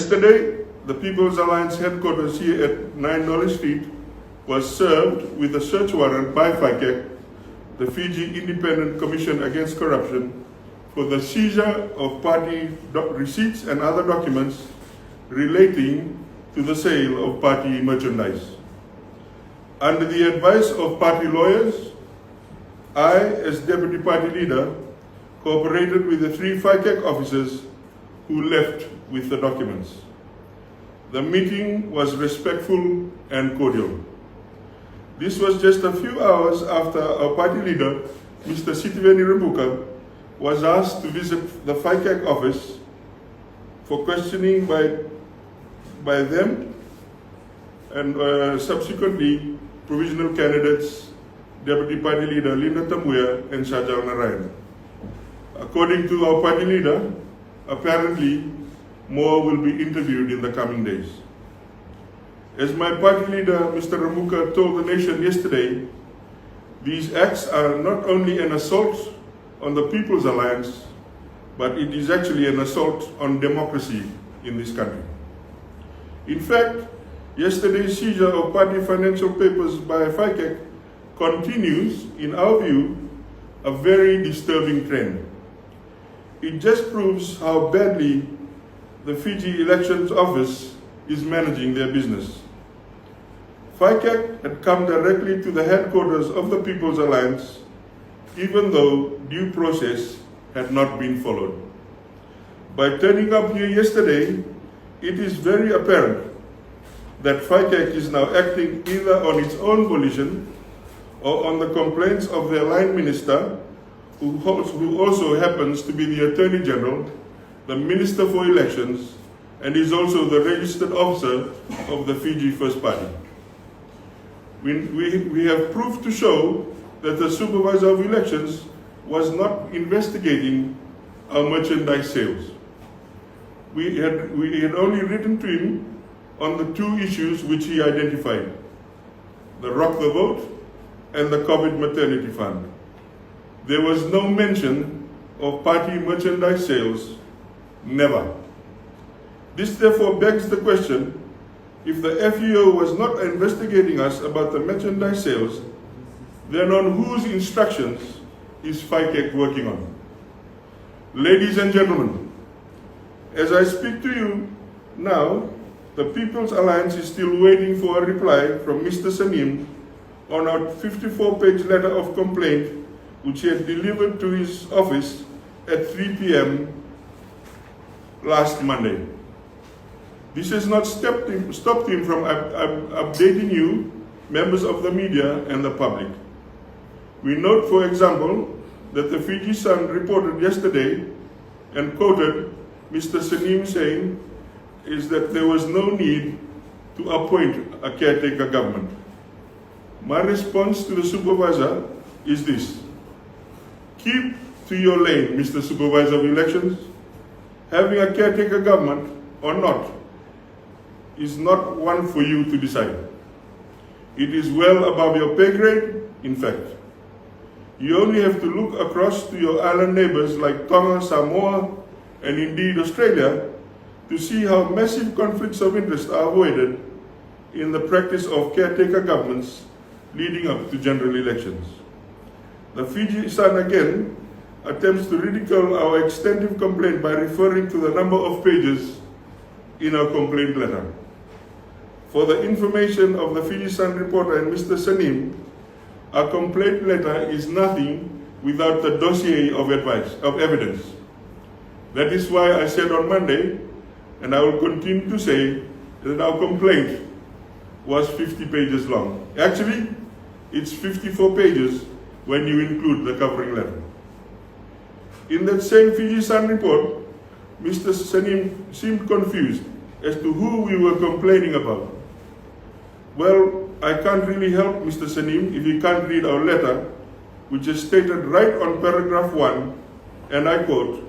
Yesterday, the People's Alliance headquarters here at 9 Knowledge Street was served with a search warrant by FICAC, the Fiji Independent Commission Against Corruption, for the seizure of party receipts and other documents relating to the sale of party merchandise. Under the advice of party lawyers, I, as Deputy Party Leader, cooperated with the 3 FICAC officers who left with the documents. The meeting was respectful and cordial. This was just a few hours after our party leader, Mr. Sitiveni Rambuka, was asked to visit the FICAC office for questioning by them and subsequently provisional candidates, Deputy Party Leader Linda Tamuya and Shajal Narayan. According to our party leader, apparently more will be interviewed in the coming days. As my party leader, Mr. Rambuka, told the nation yesterday, these acts are not only an assault on the People's Alliance, but it is actually an assault on democracy in this country. In fact, yesterday's seizure of party financial papers by FICAC continues, in our view, a very disturbing trend. It just proves how badly the Fiji Elections Office is managing their business. FICAC had come directly to the headquarters of the People's Alliance, even though due process had not been followed. By turning up here yesterday, it is very apparent that FICAC is now acting either on its own volition or on the complaints of their line minister, who also happens to be the Attorney General, the Minister for Elections, and is also the registered officer of the Fiji First Party. We have proof to show that the Supervisor of Elections was not investigating our merchandise sales. We had only written to him on the 2 issues which he identified: the Rock the Vote and the COVID Maternity Fund. There was no mention of party merchandise sales, never. This therefore begs the question, if the FEO was not investigating us about the merchandise sales, then on whose instructions is FICAC working on? Ladies and gentlemen, as I speak to you now, the People's Alliance is still waiting for a reply from Mr. Sanim on our 54-page letter of complaint which he had delivered to his office at 3 p.m. last Monday. This has not stopped him from updating you, members of the media and the public. We note, for example, that the Fiji Sun reported yesterday and quoted Mr. Sanim saying is that there was no need to appoint a caretaker government. My response to the supervisor is this: keep to your lane, Mr. Supervisor of Elections. Having a caretaker government or not is not one for you to decide. It is well above your pay grade, in fact. You only have to look across to your island neighbors like Tonga, Samoa, and indeed Australia to see how massive conflicts of interest are avoided in the practice of caretaker governments leading up to general elections. The Fiji Sun again attempts to ridicule our extensive complaint by referring to the number of pages in our complaint letter. For the information of the Fiji Sun reporter and Mr. Sanim, our complaint letter is nothing without the dossier of evidence. That is why I said on Monday, and I will continue to say, that our complaint was 50 pages long. Actually, it's 54 pages when you include the covering letter. In that same Fiji Sun report, Mr. Sanim seemed confused as to who we were complaining about. Well, I can't really help Mr. Sanim if he can't read our letter, which is stated right on paragraph 1, and I quote,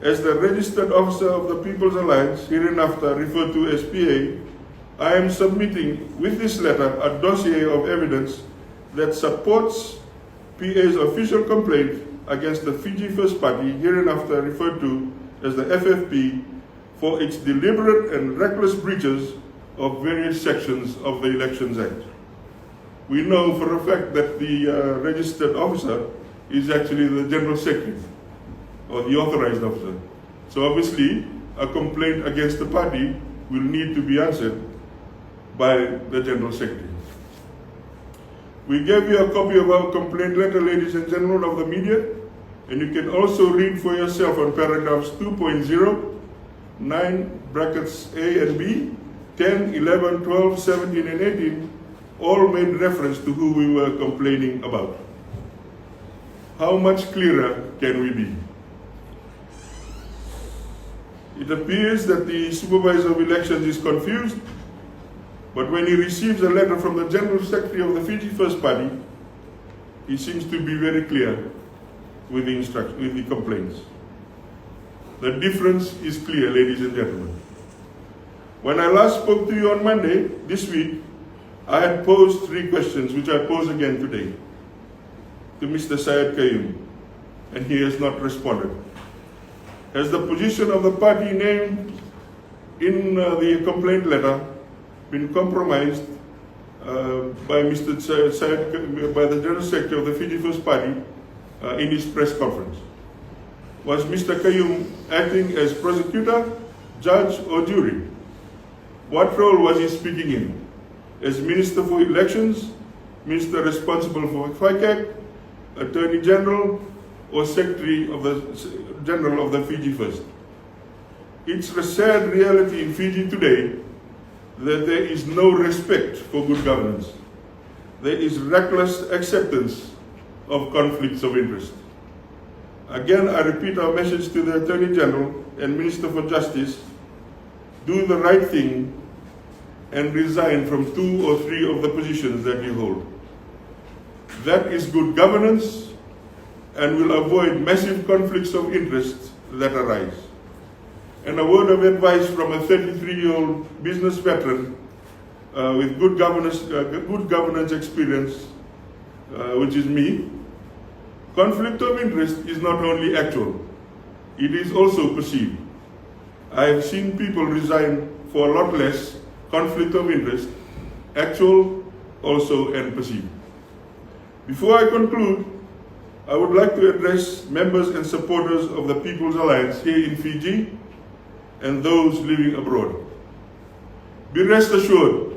"As the registered officer of the People's Alliance, hereinafter referred to as PA, I am submitting with this letter a dossier of evidence that supports PA's official complaint against the Fiji First Party, hereinafter referred to as the FFP, for its deliberate and reckless breaches of various sections of the Elections Act. We know for a fact that the registered officer is actually the General Secretary, or the authorized officer. So obviously, a complaint against the party will need to be answered by the General Secretary. We gave you a copy of our complaint letter, ladies and gentlemen of the media, and you can also read for yourself on paragraphs 2.0, 9 brackets A and B, 10, 11, 12, 17, and 18, all made reference to who we were complaining about. How much clearer can we be? It appears that the Supervisor of Elections is confused, but when he receives a letter from the General Secretary of the Fiji First Party, he seems to be very clear with the complaints. The difference is clear, ladies and gentlemen. When I last spoke to you on Monday this week, I had posed 3 questions, which I pose again today, to Mr. Syed Qayyum, and he has not responded. Has the position of the party named in the complaint letter been compromised by Mr. Syed, by the General Secretary of the Fiji First Party in his press conference? Was Mr. Qayyum acting as prosecutor, judge, or jury? What role was he speaking in? As Minister for Elections, Minister responsible for FICAC, Attorney General, or Secretary of the General of the Fiji First? It's a sad reality in Fiji today that there is no respect for good governance. There is reckless acceptance of conflicts of interest. Again, I repeat our message to the Attorney General and Minister for Justice: do the right thing and resign from 2 or 3 of the positions that you hold. That is good governance and will avoid massive conflicts of interest that arise. And a word of advice from a 33-year-old business veteran with good governance experience, which is me. Conflict of interest is not only actual, it is also perceived. I have seen people resign for a lot less conflict of interest, actual also and perceived. Before I conclude, I would like to address members and supporters of the People's Alliance here in Fiji and those living abroad. Be rest assured,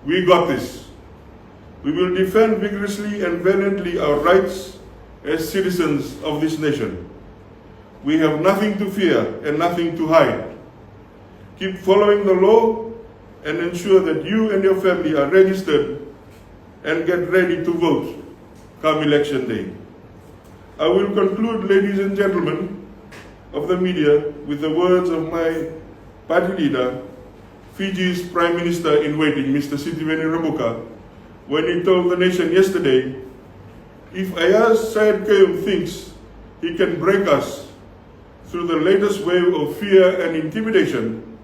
we got this. We will defend vigorously and valiantly our rights as citizens of this nation. We have nothing to fear and nothing to hide. Keep following the law and ensure that you and your family are registered and get ready to vote come election day. I will conclude, ladies and gentlemen of the media, with the words of my party leader, Fiji's Prime Minister in waiting, Mr. Sitiveni Rabuka, when he told the nation yesterday, if Ayaz Syed Qayyum thinks he can break us through the latest wave of fear and intimidation,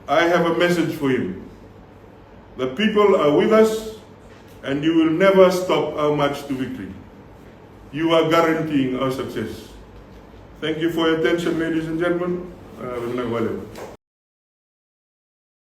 I have a message for him. The people are with us, and you will never stop our march to victory. You are guaranteeing our success. Thank you for your attention, ladies and gentlemen.